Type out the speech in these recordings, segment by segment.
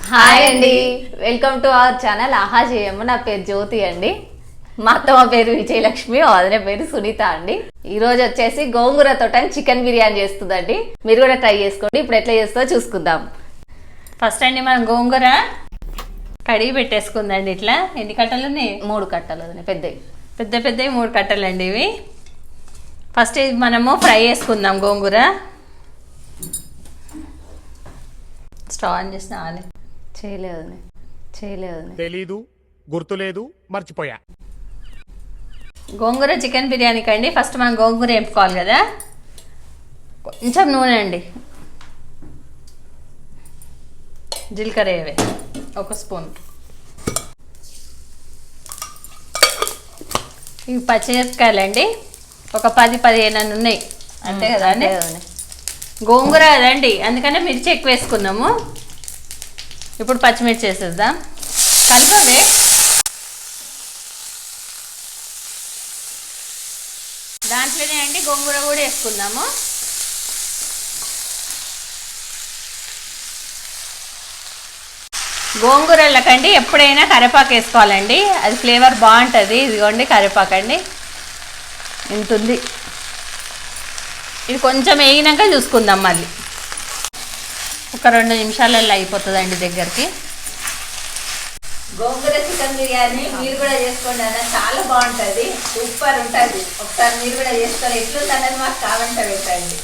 Hi అండి, welcome to our channel ఆహా చేయమ్మ. నా పేరు జ్యోతి అండి. మా అత్తమ్మ పేరు విజయలక్ష్మి, వదిన పేరు సునీత అండి. ఈ రోజు వచ్చేసి గోంగూరతో చికెన్ బిర్యానీ చేస్తుందండి. మీరు కూడా ట్రై చేసుకోండి. ఇప్పుడు ఎట్లా చేస్తుందో చూసుకుందాం. ఫస్ట్ అండి మనం గోంగూర కడిగి పెట్టేసుకుందండి. ఇట్లా ఎన్ని కట్టలు ఉన్నాయి? 3 కట్టలు పెద్దవి. పెద్ద 3 కట్టలు అండి ఇవి. ఫస్ట్ ఇది మనము ఫ్రై చేసుకుందాం గోంగూర. స్టవ్ ఆన్ చేసిన చేయలేదు తెలీదు, గుర్తులేదు, మర్చిపోయా. గోంగూర చికెన్ బిర్యానీకి అండి ఫస్ట్ మనం గోంగూర వేపుకోవాలి కదా. కొంచెం నూనె అండి, జీలకర్ర వేవే 1 స్పూన్. ఇవి పచ్చిమిరపకాయలండి ఒక 10-15 అన్నీ ఉన్నాయి అంతే కదా అండి. గోంగూర కదండి అందుకనే మిర్చి ఎక్కువ వేసుకున్నాము. ఇప్పుడు పచ్చిమిర్చి వేసేద్దాం. కలిపే దాంట్లోనే అండి గోంగూర కూడా వేసుకుందాము. గోంగూరలకండి ఎప్పుడైనా కరివేపాకు వేసుకోవాలండి, అది ఫ్లేవర్ బాగుంటుంది. ఇదిగోండి కరివేపాకు అండి ఇంత ఉంది. ఇది కొంచెం వేగినాక చూసుకుందాం. మళ్ళీ ఒక 2 నిమిషాలలో అయిపోతుందండి దగ్గరికి. గోంగూర చికెన్ బిర్యానీ మీరు కూడా చేసుకోండి అన్న, చాలా బాగుంటుంది, సూపర్ ఉంటుంది. ఒకసారి మీరు కూడా చేసుకోవాలి. ఎట్లుందన్నది మాకు కామెంట్ పెట్టండి.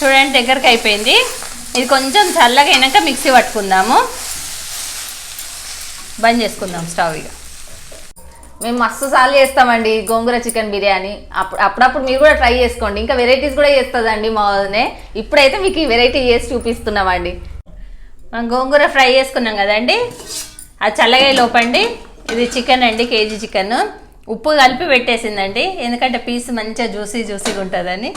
చూడండి దగ్గరికి అయిపోయింది. ఇది కొంచెం చల్లగా అయినాక మిక్సీ పట్టుకుందాము. బంద్ చేసుకుందాం స్టవ్. ఇక మేము మస్తు సార్లు చేస్తామండి గోంగూర చికెన్ బిర్యానీ. అప్పుడప్పుడు మీరు కూడా ట్రై చేసుకోండి. ఇంకా వెరైటీస్ కూడా చేస్తుందండి మా వదినే. ఇప్పుడైతే మీకు ఈ వెరైటీ చేసి చూపిస్తున్నామండి. మనం గోంగూర ఫ్రై చేసుకున్నాం కదండి, అది చల్లగా లోపండి. ఇది చికెన్ అండి, కేజీ చికెన్. ఉప్పు కలిపి పెట్టేసిందండి, ఎందుకంటే పీస్ మంచిగా జ్యూసీగా ఉంటుందని.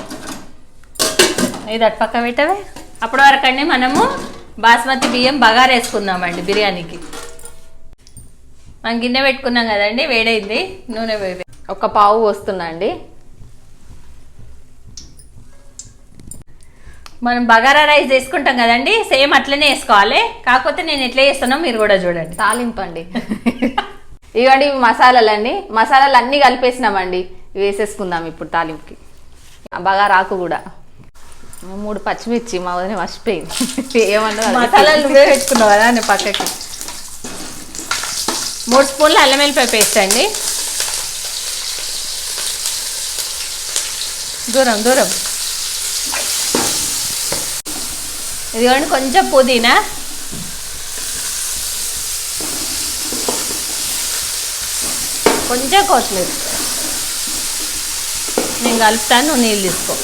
ఇది అటు పక్క పెట్టవే. అప్పటి వరకు అండి మనము బాస్మతి బియ్యం బగారా వేసుకుందామండి బిర్యానీకి. మనం గిన్నె పెట్టుకున్నాం కదండి, వేడైంది. నూనె వేడి 1 పావు వస్తుందండి. మనం బగారా రైస్ వేసుకుంటాం కదండి, సేమ్ అట్లనే వేసుకోవాలి. కాకపోతే నేను ఎట్లా చేస్తానో మీరు కూడా చూడండి. తాలింపండి. ఇవ్వండి ఇవి మసాలాలండి. మసాలాలు అన్నీ కలిపేసినామండి. ఇవి వేసేసుకుందాం ఇప్పుడు తాలింపుకి. బగారాకు కూడా 3 పచ్చిమిర్చి మా వదిన మర్చిపోయింది. ఏమన్నా మసాలాలు నువ్వే పెట్టుకున్నావు కదా నేను పక్కకి. 3 స్పూన్లు అల్లం వెల్లిపాయ పేస్ట్ అండి. దూరం ఇదిగోండి కొంచెం పుదీనా, కొంచెం కొత్తిమీర. నేను కలుపుతాను, నువ్వు నీళ్ళు తీసుకో.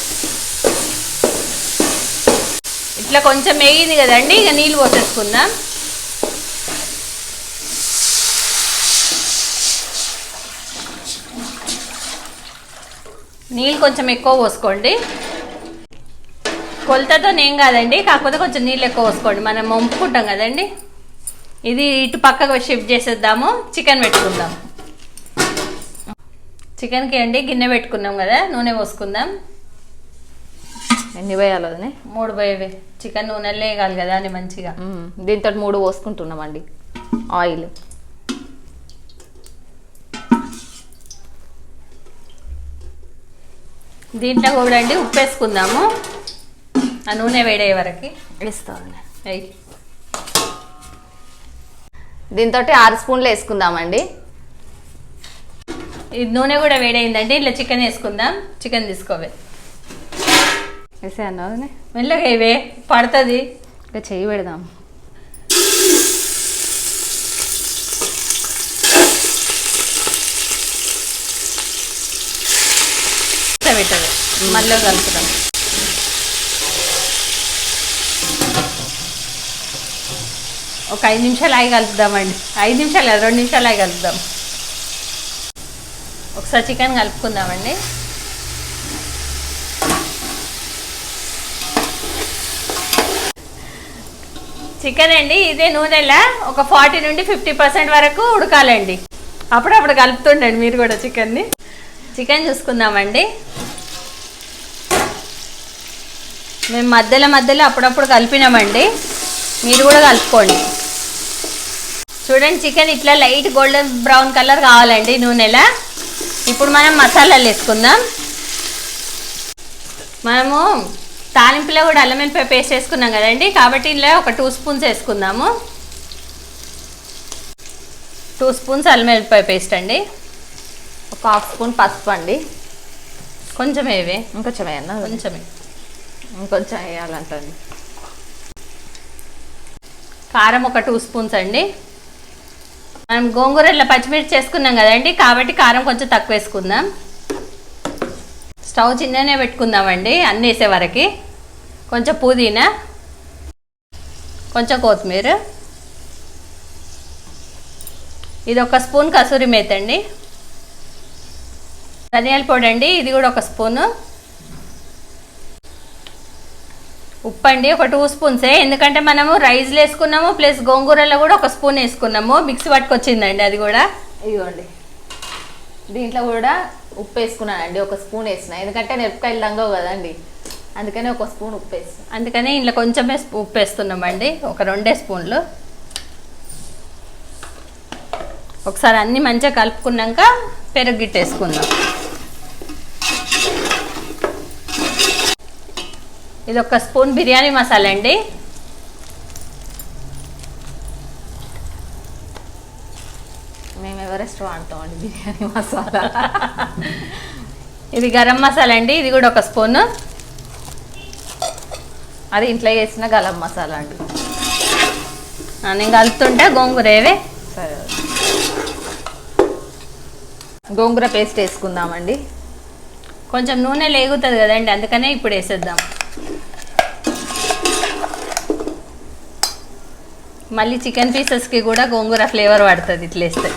ఇట్లా కొంచెం వేగింది కదండి, ఇక నీళ్ళు పోసేసుకుందాం. నీళ్ళు కొంచెం ఎక్కువ పోసుకోండి. కొలతతో ఏం కాదండి, కాకపోతే కొంచెం నీళ్ళు ఎక్కువ పోసుకోండి. మనం వంపుకుంటాం కదండి. ఇది ఇటు పక్కకు షిఫ్ట్ చేసేద్దాము. చికెన్ పెట్టుకుందాం. చికెన్కి అండి గిన్నె పెట్టుకున్నాం కదా, నూనె పోసుకుందాం. ఎన్ని వేయాలి వదినే? 3 వేయవే. చికెన్ నూనెలో వేయాలి కదా అని మంచిగా. దీంతో 3 పోసుకుంటున్నామండి ఆయిల్. దీంట్లో కూడా అండి ఉప్పు వేసుకుందాము. ఆ నూనె వేడే వరకు వేస్తామండి. అయ్యి దీంతో 6 స్పూన్లు వేసుకుందామండి. ఇది నూనె కూడా వేడైందండి. ఇలా చికెన్ వేసుకుందాం. చికెన్ తీసుకోవే. వేసేయన్నా వదినే? మెల్లగా ఇవే పడుతుంది. ఇంకా చెయ్యి పెడదాం. పెట్టదు, మళ్ళీ కలుపుదాం. ఒక 5 నిమిషాలు ఆగి కలుపుదామండి. 5 నిమిషాలు 2 నిమిషాలు ఆగి కలుపుదాం. ఒకసారి చికెన్ కలుపుకుందామండి. చికెన్ అండి ఇదే నూనెలా ఒక 40 నుండి 50% వరకు ఉడకాలండి. అప్పుడప్పుడు కలుపుతుండండి మీరు కూడా చికెన్ని. చికెన్ చూసుకుందామండి. మేము మధ్యలో అప్పుడప్పుడు కలిపినామండి. మీరు కూడా కలుపుకోండి. చూడండి చికెన్ ఇట్లా లైట్ గోల్డెన్ బ్రౌన్ కలర్ కావాలండి నూనెలా. ఇప్పుడు మనం మసాలాలు వేసుకుందాం. మనము తాలింపులో కూడా అల్లం వెల్లిపాయ పేస్ట్ వేసుకున్నాం కదండి, కాబట్టి ఇలా ఒక 2 స్పూన్స్ వేసుకుందాము. 2 స్పూన్స్ అల్లం వెల్లిపాయ పేస్ట్ అండి. ఒక 1/2 స్పూన్ పసుపు అండి. కొంచెం వేవే, ఇంకొంచెం వేయన్నా? కొంచెమే, ఇంకొంచెం వేయాలంటండి. కారం ఒక 2 స్పూన్స్ అండి. మనం గోంగూరలో పచ్చిమిర్చి చేసుకున్నాం కదండి, కాబట్టి కారం కొంచెం తక్కువ వేసుకుందాం. స్టవ్ చిన్ననే పెట్టుకుందామండి అన్నీ వేసే వరకు. కొంచెం పుదీనా, కొంచెం కొత్తిమీర, ఇది 1 స్పూన్ కసూరి మేతి అండి. ధనియాల పొడి అండి, ఇది కూడా 1 స్పూను. ఉప్పు అండి ఒక 2 స్పూన్సే, ఎందుకంటే మనము రైస్లో వేసుకున్నాము ప్లస్ గోంగూరలో కూడా 1 స్పూన్ వేసుకున్నాము. మిక్సీ పట్టుకొచ్చిందండి అది కూడా. ఇదిగోండి, దీంట్లో కూడా ఉప్పు వేసుకున్నానండి. 1 స్పూన్ వేసిన, ఎందుకంటే మిరపకాయలు లంగవు కదండి, అందుకని 1 స్పూన్ ఉప్పు వేసిన. అందుకని ఇంట్లో కొంచెమే ఉప్పు వేస్తున్నామండి, ఒక 2 స్పూన్లు. ఒకసారి అన్నీ మంచిగా కలుపుకున్నాక పెరుగు గిట్టేసుకుందాం. ఇది 1 స్పూన్ బిర్యానీ మసాలా అండి. మేము ఎవరెస్ట్ వాడతామండి బిర్యానీ మసాలా. ఇది గరం మసాలా అండి, ఇది కూడా 1 స్పూను. అది ఇంట్లో చేసిన గరం మసాలా అండి. నేను కలుపుతుంటే గోంగూర ఏవే. సరే, గోంగూర పేస్ట్ వేసుకుందామండి. కొంచెం నూనె లేగుతుంది కదండి, అందుకనే ఇప్పుడు వేసేద్దాం. మళ్ళీ చికెన్ పీసెస్కి కూడా గోంగూర ఫ్లేవర్ పడుతుంది ఇట్లా వేస్తే.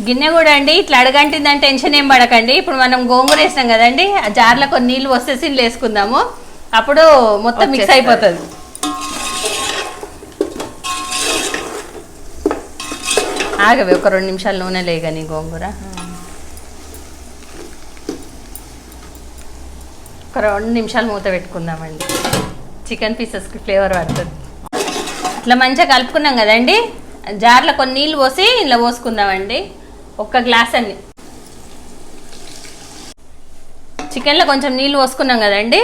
గిన్నె కూడా అండి ఇట్లా అడగంటిందని టెన్షన్ ఏం పడకండి. ఇప్పుడు మనం గోంగూర వేసినాం కదండి, ఆ జార్లో కొన్ని నీళ్ళు వస్తేసి ఇంట్లో వేసుకుందాము, అప్పుడు మొత్తం మిక్స్ అయిపోతుంది. ఆగవే ఒక 2 నిమిషాలు నూనె లేగని గోంగూర. ఒక 2 నిమిషాలు మూత పెట్టుకుందామండి, చికెన్ పీసెస్కి ఫ్లేవర్ పడుతుంది. ఇట్లా మంచిగా కలుపుకున్నాం కదండి, జార్లో కొన్ని నీళ్ళు పోసి ఇలా పోసుకుందామండి. 1 గ్లాస్ అన్ని. చికెన్లో కొంచెం నీళ్ళు పోసుకున్నాం కదండి,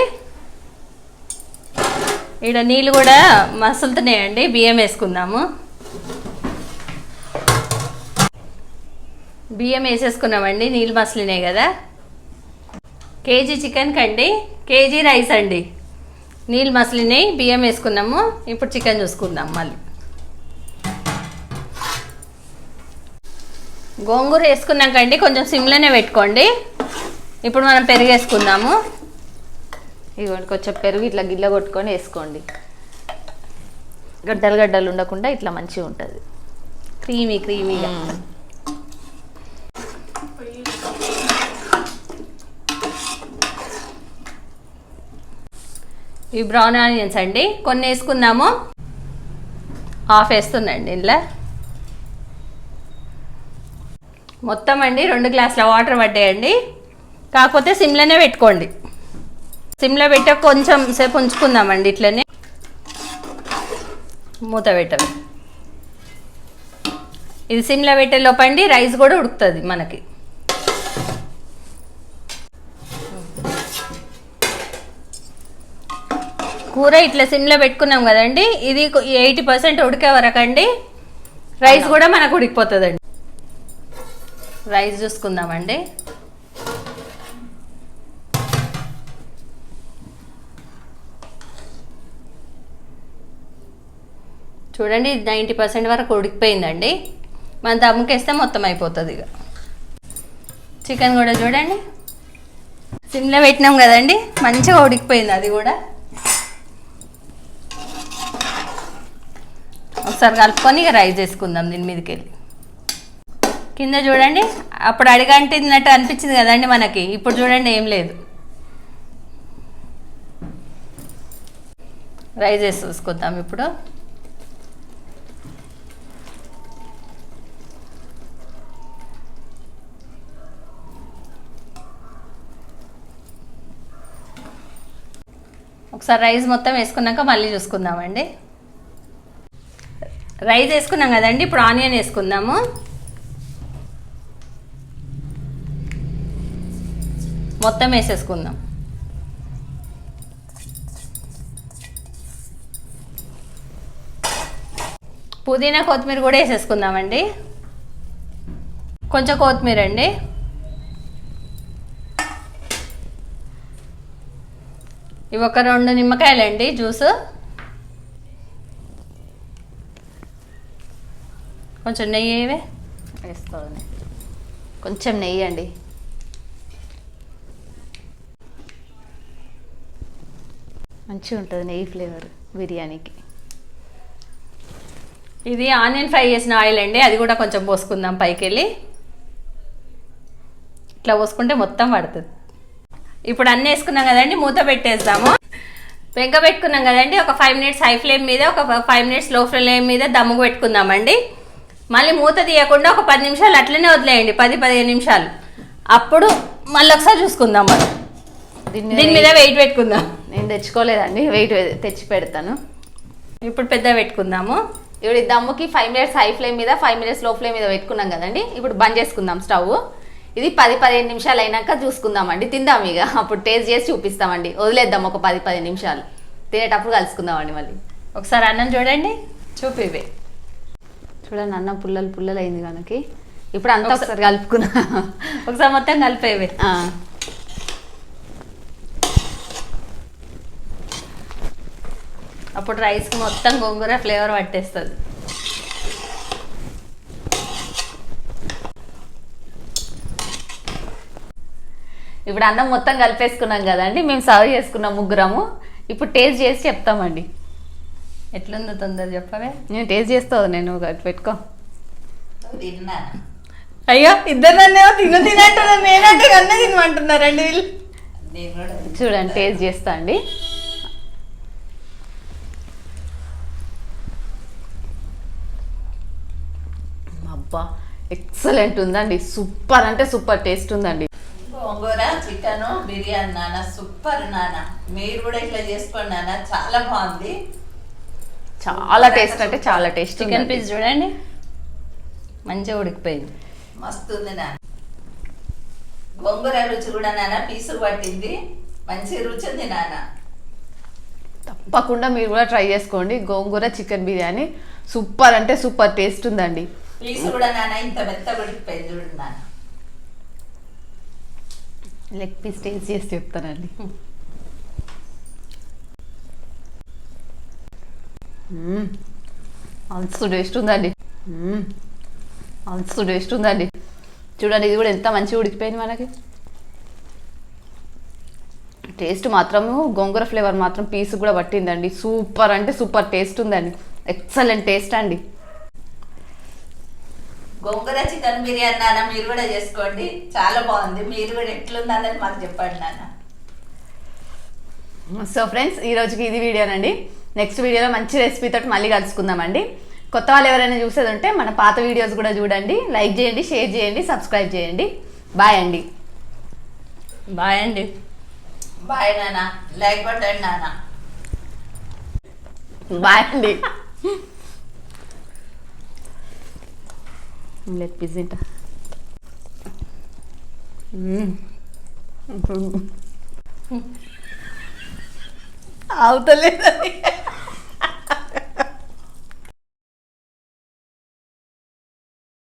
ఇక్కడ నీళ్ళు కూడా మసులుతున్నాయండి. బియ్యం వేసుకుందాము. బియ్యం వేసేసుకున్నామండి, నీళ్ళు మసలినాయి కదా. కేజీ చికెన్ కండి కేజీ రైస్ అండి. నీళ్ళు మసలినాయి, బియ్యం వేసుకున్నాము. ఇప్పుడు చికెన్ చూసుకుందాం. మళ్ళీ గోంగూర వేసుకున్నాకండి కొంచెం సిమ్లోనే పెట్టుకోండి. ఇప్పుడు మనం పెరుగు వేసుకుందాము. ఇదిగోండి, కొంచెం పెరుగు ఇట్లా గిల్ల కొట్టుకొని వేసుకోండి. గడ్డలు గడ్డలు ఉండకుండా ఇట్లా మంచిగా ఉంటుంది, క్రీమీగా. ఈ బ్రౌన్ ఆనియన్స్ అండి కొన్ని వేసుకుందాము. హాఫ్ వేస్తుందండి ఇంట్లో. మొత్తం అండి 2 గ్లాసుల వాటర్ పడ్డాయండి. కాకపోతే సిమ్లోనే పెట్టుకోండి. సిమ్లో పెట్ట కొంచెం సేపు ఉంచుకుందామండి ఇట్లనే. మూత పెట్టవి. ఇది సిమ్లో పెట్టే లోపండి రైస్ కూడా ఉడుకుతుంది మనకి. కూర ఇట్లా సిమ్లో పెట్టుకున్నాం కదండి, ఇది 80% ఉడికే వరకు అండి రైస్ కూడా మనకు ఉడికిపోతుందండి. రైస్ చూసుకుందామండి. చూడండి 90% వరకు ఉడికిపోయిందండి. మన దమ్ముకేస్తే మొత్తం అయిపోతుంది. ఇక చికెన్ కూడా చూడండి సిమ్లో పెట్టినాం కదండి, మంచిగా ఉడికిపోయింది. అది కూడా ఒకసారి కలుపుకొని ఇక రైస్ వేసుకుందాం దీని మీదకి వెళ్ళి. కింద చూడండి అప్పుడు అడిగంటినట్టు అనిపించింది కదండి మనకి, ఇప్పుడు చూడండి ఏం లేదు. రైస్ వేసి చూసుకుందాం ఇప్పుడు. ఒకసారి రైస్ మొత్తం వేసుకున్నాక మళ్ళీ చూసుకుందామండి. రైస్ వేసుకున్నాం కదండి, ఇప్పుడు ఆనియన్ వేసుకుందాము. మొత్తం వేసేసుకుందాం. పుదీనా కొత్తిమీర కూడా వేసేసుకుందామండి. కొంచెం కొత్తిమీర అండి. ఇవి ఒక 2 నిమ్మకాయలండి జ్యూస్. కొంచెం నెయ్యి వేసుకోవాలి. కొంచెం నెయ్యి అండి. మంచిగా ఉంటుంది నెయ్యి ఫ్లేవర్ బిర్యానీకి. ఇది ఆనియన్ ఫ్రై చేసిన ఆయిల్ అండి, అది కూడా కొంచెం పోసుకుందాం పైకి వెళ్ళి. ఇట్లా పోసుకుంటే మొత్తం పడుతుంది. ఇప్పుడు అన్నీ వేసుకున్నాం కదండి, మూత పెట్టేద్దాము. పెంక పెట్టుకున్నాం కదండి, ఒక 5 మినిట్స్ హై ఫ్లేమ్ మీద, ఒక 5 మినిట్స్ లో ఫ్లేమ్ మీద దమ్ముకు పెట్టుకుందామండి. మళ్ళీ మూత తీయకుండా ఒక 10 నిమిషాలు అట్లనే వదిలేయండి, 10-15 నిమిషాలు. అప్పుడు మళ్ళీ ఒకసారి చూసుకుందాం. మనం దీని మీద వెయిట్ పెట్టుకుందాం. నేను తెచ్చుకోలేదండి, వెయిట్ తెచ్చి పెడతాను. ఇప్పుడు పెద్ద పెట్టుకుందాము. ఇప్పుడు ఈ దమ్ముకి 5 మినిట్స్ హై ఫ్లేమ్ మీద, 5 మినిట్స్ లో ఫ్లేమ్ మీద పెట్టుకున్నాం కదండి. ఇప్పుడు బంద్ చేసుకుందాం స్టవ్. ఇది 10-15 నిమిషాలు అయినాక చూసుకుందామండి. తిందాం ఇక, అప్పుడు టేస్ట్ చేసి చూపిస్తామండి. వదిలేద్దాం ఒక 10-15 నిమిషాలు. తినేటప్పుడు కలుసుకుందామండి మళ్ళీ. ఒకసారి అన్నం చూడండి, చూపివే చూడండి, అన్నం పుల్లలు అయింది కనుక. ఇప్పుడు అంతా ఒకసారి కలుపుకున్నా. ఒకసారి మొత్తం కలిపేవే. అప్పుడు రైస్కి మొత్తం గోంగూర ఫ్లేవర్ పట్టేస్తుంది. ఇప్పుడు అన్నం మొత్తం కలిపేసుకున్నాం కదండి, మేము సర్వ్ చేసుకున్నాం ముగ్గురము. ఇప్పుడు టేస్ట్ చేసి చెప్తామండి. ఎట్లుందో తొందర చెప్పవే. నేను టేస్ట్ చేస్తావు, నేను పెట్టుకో. అయ్యో, ఇద్దరు నన్నేమో తినంటున్నారు, నేనంటే అన్నీ తినమంటున్నారండి వీళ్ళు. చూడండి, టేస్ట్ చేస్తా అండి. అబ్బా, ఎక్సలెంట్ ఉందండి. సూపర్ అంటే సూపర్ టేస్ట్ ఉందండి. గోంగూర చికెన్ బిర్యానీ నాన్న, సూపర్ నాన్న. మీరు కూడా ఇట్లా చేసుకోండి నాన్న, చాలా బాగుంది. చాలా టేస్ట్ అంటే చాలా టేస్ట్. చికెన్ పీస్ చూడండి, మంచిగా ఉడికిపోయింది, మస్తు ఉంది నాన్న. గోంగూర రుచి కూడా నాన్న పీసు పట్టింది, మంచి రుచి ఉంది నాన్న. తప్పకుండా మీరు కూడా ట్రై చేసుకోండి. గోంగూర చికెన్ బిర్యానీ సూపర్ అంటే సూపర్ టేస్ట్ ఉందండి. పీసు కూడా నాన్న ఇంత మెత్తగా ఉడికిపోయింది చూడండి నాన్న. లెగ్ పీస్ టేస్ట్ చేసి చెప్తానండి. మస్తు టేస్ట్ ఉందండి. మస్తు టేస్ట్ ఉందండి. చూడండి, ఇది కూడా ఎంత మంచిగా ఉడికిపోయింది మనకి. టేస్ట్ మాత్రము గోంగూర ఫ్లేవర్ మాత్రం పీసు కూడా పట్టిందండి. సూపర్ అంటే సూపర్ టేస్ట్ ఉందండి. ఎక్సలెంట్ టేస్ట్ అండి. గోంగూర చికెన్ బిర్యానీ నాన్న మీరు కూడా చేసుకోండి, చాలా బాగుంది. మీరు కూడా ఎట్లుందన్నది మాకు చెప్పండి నాన్న. సో ఫ్రెండ్స్, ఈ రోజుకి ఇది వీడియోనండి. నెక్స్ట్ వీడియోలో మంచి రెసిపీతో మళ్ళీ కలుసుకుందామండి. కొత్త వాళ్ళు ఎవరైనా చూసేది ఉంటే మన పాత వీడియోస్ కూడా చూడండి. లైక్ చేయండి, షేర్ చేయండి, సబ్స్క్రైబ్ చేయండి. బాయ్ అండి. బాయ్ అండి. బాయ్ నాన్న, లైక్ కొట్టండి నాన్న. బాయ్ అండి. లెగ్ పీస్ తింటా. అవుతలేదు.